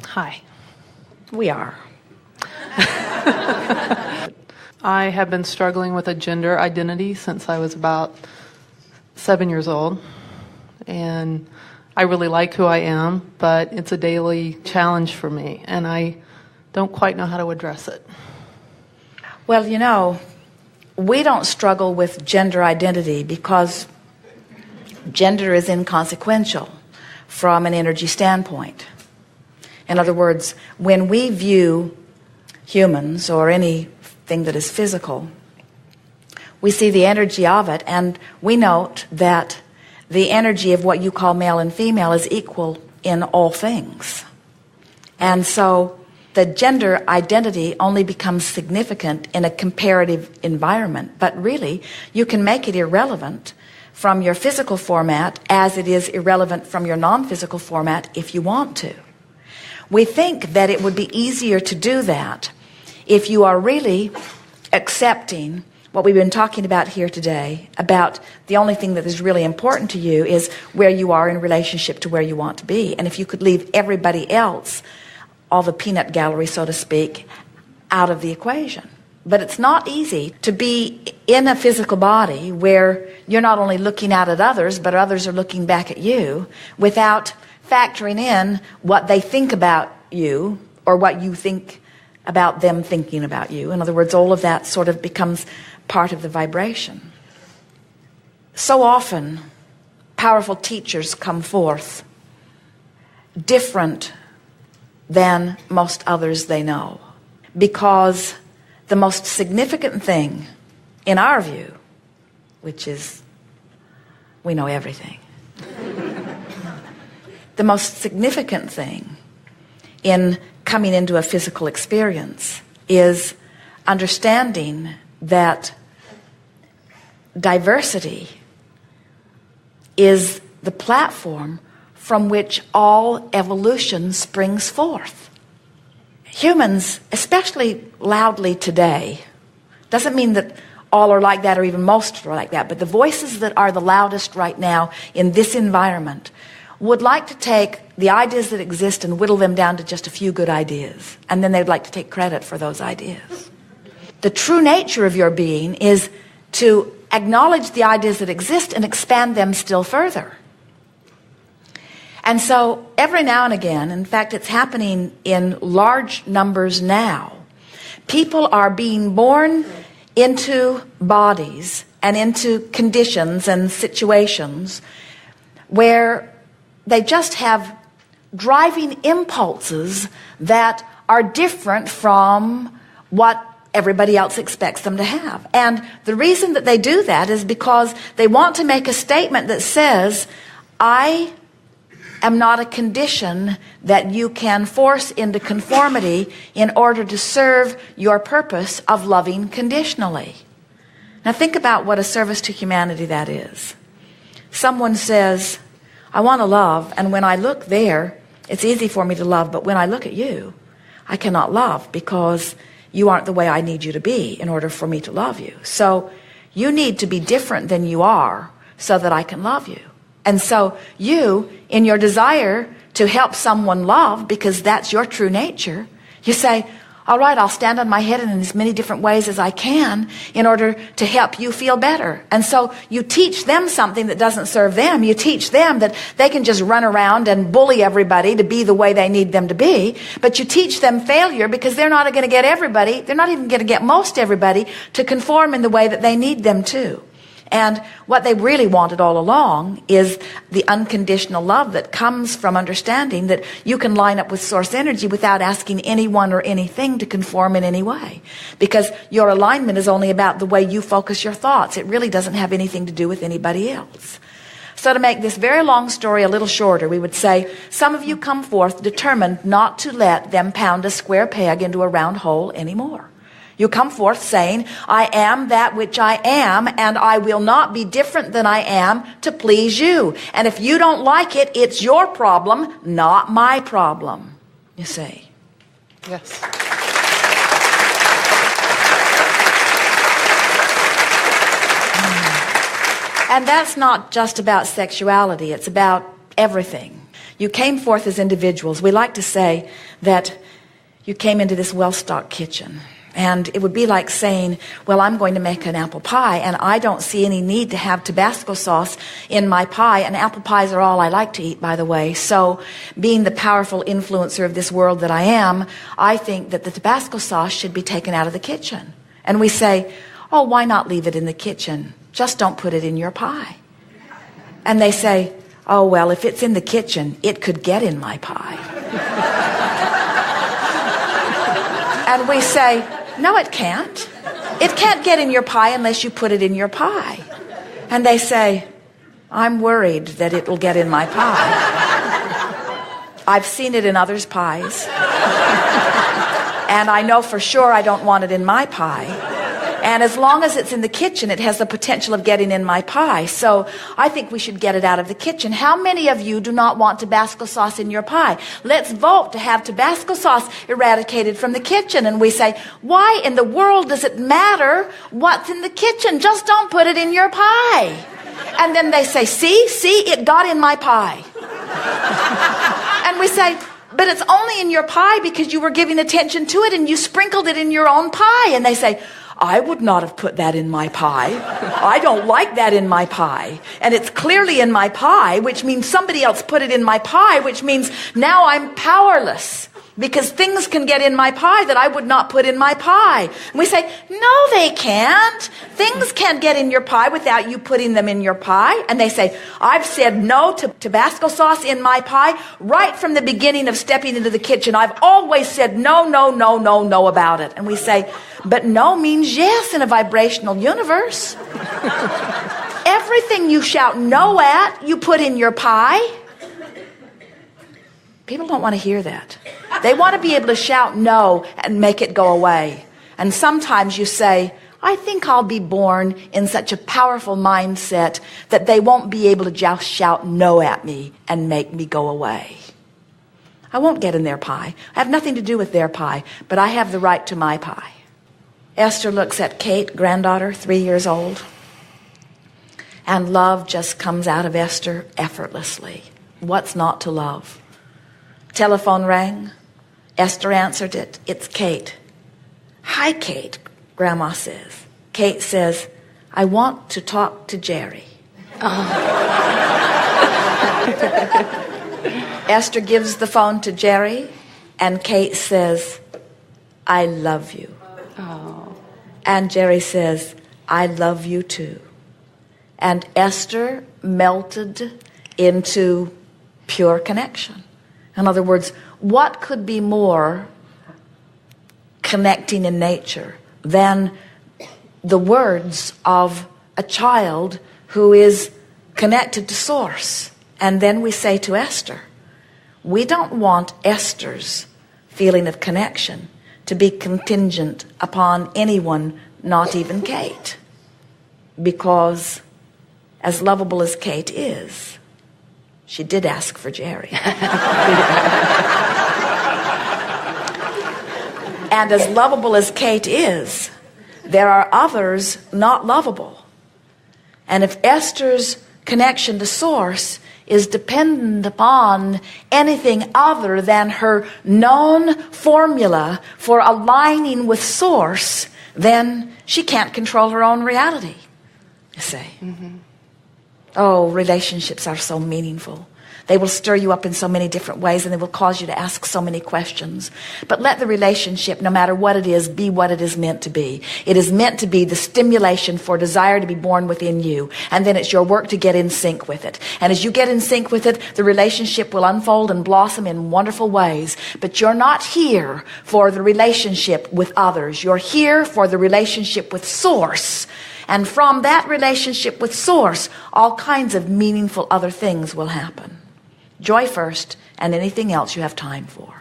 Hi. We are. I have been struggling with a gender identity since I was about 7 years old. And I really like who I am, but it's a daily challenge for me, and I don't quite know how to address it. Well, you know, we don't struggle with gender identity because gender is inconsequential from an energy standpoint. In other words, when we view humans or anything that is physical, we see the energy of it, and we note that the energy of what you call male and female is equal in all things. And so the gender identity only becomes significant in a comparative environment, but really you can make it irrelevant from your physical format as it is irrelevant from your non-physical format if you want to. We think that it would be easier to do that if you are really accepting what we've been talking about here today, about the only thing that is really important to you is where you are in relationship to where you want to be. And if you could leave everybody else, all the peanut gallery, so to speak, out of the equation. But it's not easy to be in a physical body where you're not only looking out at others, but others are looking back at you without factoring in what they think about you or what you think about them thinking about you. In other words, all of that sort of becomes part of the vibration. So often, powerful teachers come forth different than most others they know, because the most significant thing in our view, which is we know everything, the most significant thing in coming into a physical experience is understanding that diversity is the platform from which all evolution springs forth. Humans, especially loudly today, doesn't mean that all are like that or even most are like that, but the voices that are the loudest right now in this environment would like to take the ideas that exist and whittle them down to just a few good ideas, and then they'd like to take credit for those ideas. The true nature of your being is to acknowledge the ideas that exist and expand them still further. And so every now and again, in fact it's happening in large numbers now, people are being born into bodies and into conditions and situations where they just have driving impulses that are different from what everybody else expects them to have. And the reason that they do that is because they want to make a statement that says, I am not a condition that you can force into conformity in order to serve your purpose of loving conditionally. Now think about what a service to humanity that is. Someone says, I want to love, and when I look there, it's easy for me to love, but when I look at you, I cannot love because you aren't the way I need you to be in order for me to love you. So you need to be different than you are so that I can love you. And so you, in your desire to help someone love, because that's your true nature, you say, all right, I'll stand on my head in as many different ways as I can in order to help you feel better. And so you teach them something that doesn't serve them. You teach them that they can just run around and bully everybody to be the way they need them to be. But you teach them failure because they're not going to get everybody, they're not even going to get most everybody to conform in the way that they need them to. And what they really wanted all along is the unconditional love that comes from understanding that you can line up with source energy without asking anyone or anything to conform in any way. Because your alignment is only about the way you focus your thoughts. It really doesn't have anything to do with anybody else. So to make this very long story a little shorter, we would say, some of you come forth determined not to let them pound a square peg into a round hole anymore. You come forth saying, I am that which I am, and I will not be different than I am to please you. And if you don't like it, it's your problem, not my problem. You see? Yes. And that's not just about sexuality. It's about everything. You came forth as individuals. We like to say that you came into this well-stocked kitchen. And it would be like saying, well, I'm going to make an apple pie, and I don't see any need to have Tabasco sauce in my pie. And apple pies are all I like to eat, by the way. So being the powerful influencer of this world that I am, I think that the Tabasco sauce should be taken out of the kitchen. And we say, oh, why not leave it in the kitchen? Just don't put it in your pie. And they say, oh, well, if it's in the kitchen, it could get in my pie. And we say, no, it can't. It can't get in your pie unless you put it in your pie. And they say, I'm worried that it will get in my pie. I've seen it in others' pies. And I know for sure I don't want it in my pie. And as long as it's in the kitchen, it has the potential of getting in my pie. So I think we should get it out of the kitchen. How many of you do not want Tabasco sauce in your pie? Let's vote to have Tabasco sauce eradicated from the kitchen. And we say, why in the world does it matter what's in the kitchen? Just don't put it in your pie. And then they say, see, it got in my pie. And we say, but it's only in your pie because you were giving attention to it and you sprinkled it in your own pie. And they say, I would not have put that in my pie. I don't like that in my pie. And it's clearly in my pie, which means somebody else put it in my pie, which means now I'm powerless because things can get in my pie that I would not put in my pie. And we say, no, they can't. Things can't get in your pie without you putting them in your pie. And they say, I've said no to Tabasco sauce in my pie right from the beginning of stepping into the kitchen. I've always said no, no, no, no, no about it. And we say, but no means yes in a vibrational universe. Everything you shout no at, you put in your pie. People don't want to hear that. They want to be able to shout no and make it go away. And sometimes you say, I think I'll be born in such a powerful mindset that they won't be able to just shout no at me and make me go away. I won't get in their pie. I have nothing to do with their pie, but I have the right to my pie. Esther looks at Kate, granddaughter, 3 years old, and love just comes out of Esther effortlessly. What's not to love? Telephone rang. Esther answered it. It's Kate. Hi, Kate, Grandma says. Kate says, I want to talk to Jerry. Esther gives the phone to Jerry, and Kate says, I love you. Oh. And Jerry says, I love you too. And Esther melted into pure connection. In other words, what could be more connecting in nature than the words of a child who is connected to Source? And then we say to Esther, we don't want Esther's feeling of connection to be contingent upon anyone, not even Kate. Because as lovable as Kate is, she did ask for Jerry. And as lovable as Kate is, there are others not lovable. And if Esther's connection to Source is dependent upon anything other than her known formula for aligning with Source, then she can't control her own reality, you see. Mm-hmm. Oh, relationships are so meaningful. They will stir you up in so many different ways, and they will cause you to ask so many questions. But let the relationship, no matter what it is, be what it is meant to be. It is meant to be the stimulation for desire to be born within you. And then it's your work to get in sync with it. And as you get in sync with it, the relationship will unfold and blossom in wonderful ways. But you're not here for the relationship with others. You're here for the relationship with Source. And from that relationship with Source, all kinds of meaningful other things will happen. Joy first, and anything else you have time for.